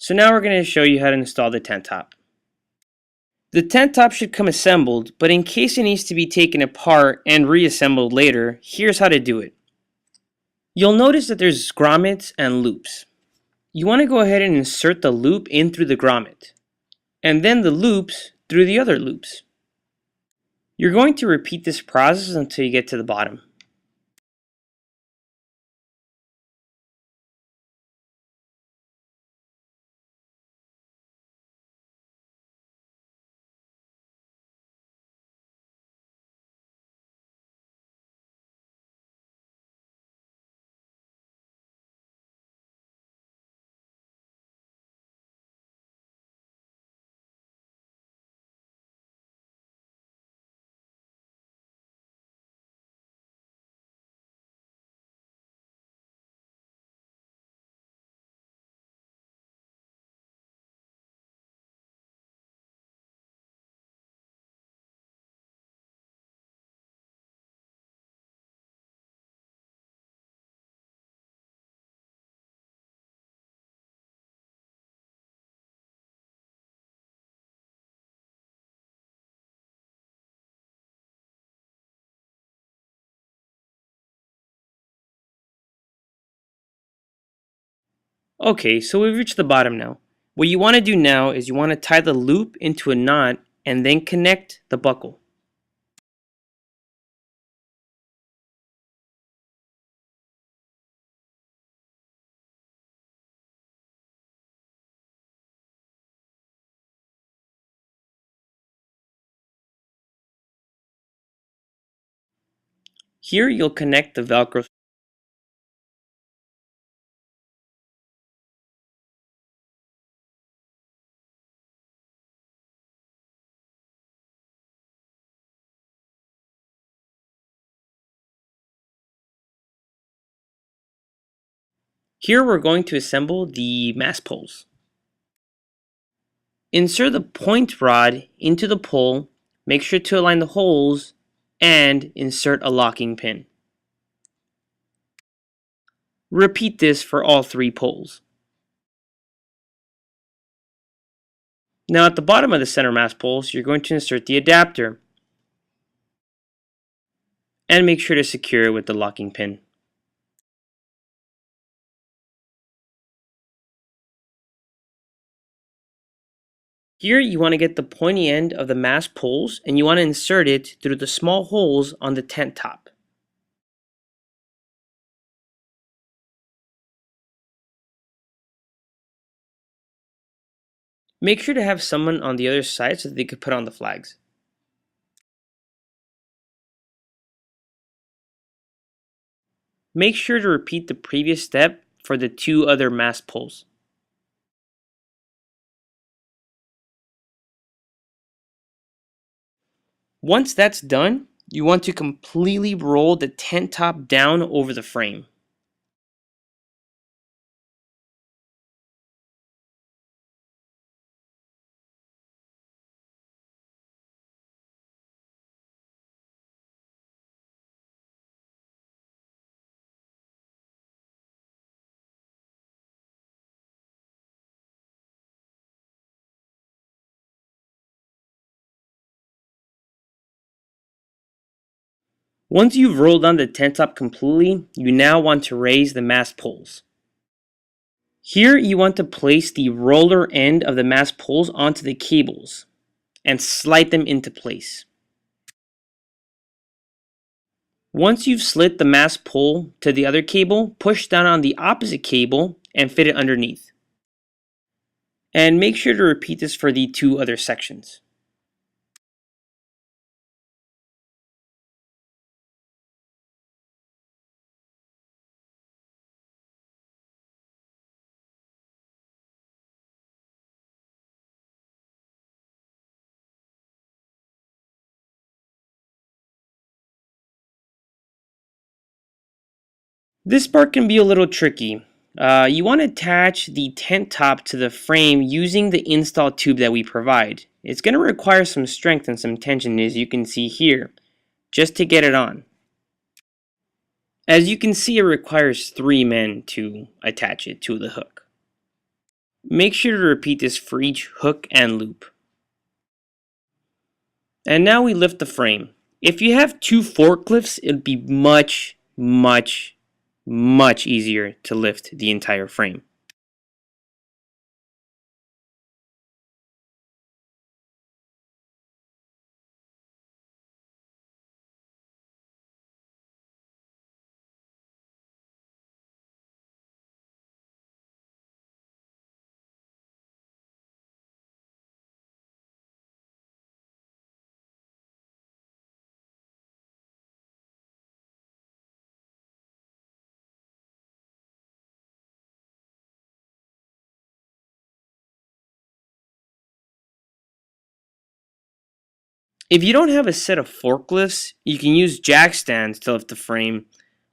So now we're going to show you how to install the tent top. The tent top should come assembled, but in case it needs to be taken apart and reassembled later, here's how to do it. You'll notice that there's grommets and loops. You want to go ahead and insert the loop in through the grommet, and then the loops through the other loops. You're going to repeat this process until you get to the bottom. Okay, so we've reached the bottom now. What you want to do now is you want to tie the loop into a knot and then connect the buckle. Here you'll connect the Velcro. Here we're going to assemble the mast poles. Insert the point rod into the pole, make sure to align the holes, and insert a locking pin. Repeat this for all 3 poles. Now at the bottom of the center mast poles, you're going to insert the adapter and make sure to secure it with the locking pin. Here you want to get the pointy end of the mast poles and you want to insert it through the small holes on the tent top. Make sure to have someone on the other side so that they could put on the flags. Make sure to repeat the previous step for the 2 other mast poles. Once that's done, you want to completely roll the tent top down over the frame. Once you've rolled down the tent top completely, you now want to raise the mast poles. Here you want to place the roller end of the mast poles onto the cables and slide them into place. Once you've slid the mast pole to the other cable, push down on the opposite cable and fit it underneath. And make sure to repeat this for the 2 other sections. This part can be a little tricky. You want to attach the tent top to the frame using the install tube that we provide. It's going to require some strength and some tension, as you can see here, just to get it on. As you can see, it requires 3 men to attach it to the hook. Make sure to repeat this for each hook and loop. And now we lift the frame. If you have two forklifts, it would be much easier to lift the entire frame. If you don't have a set of forklifts, you can use jack stands to lift the frame,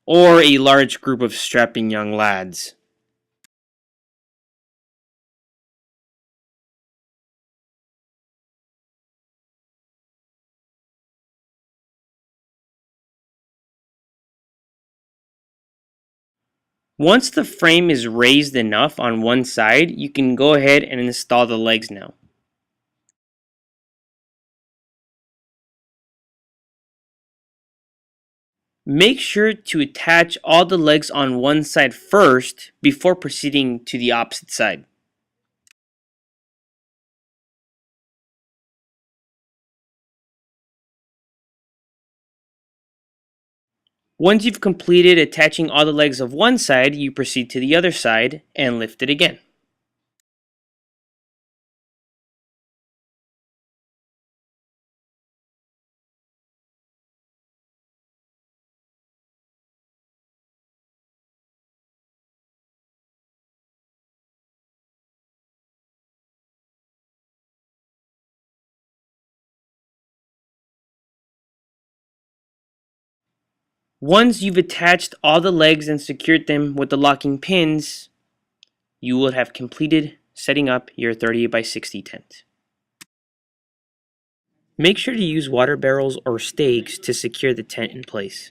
or a large group of strapping young lads. Once the frame is raised enough on one side, you can go ahead and install the legs now. Make sure to attach all the legs on one side first before proceeding to the opposite side. Once you've completed attaching all the legs of one side, you proceed to the other side and lift it again. Once you've attached all the legs and secured them with the locking pins, you will have completed setting up your 38x60 tent. Make sure to use water barrels or stakes to secure the tent in place.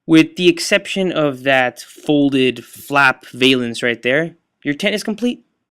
With the exception of that folded flap valance right there, your tent is complete.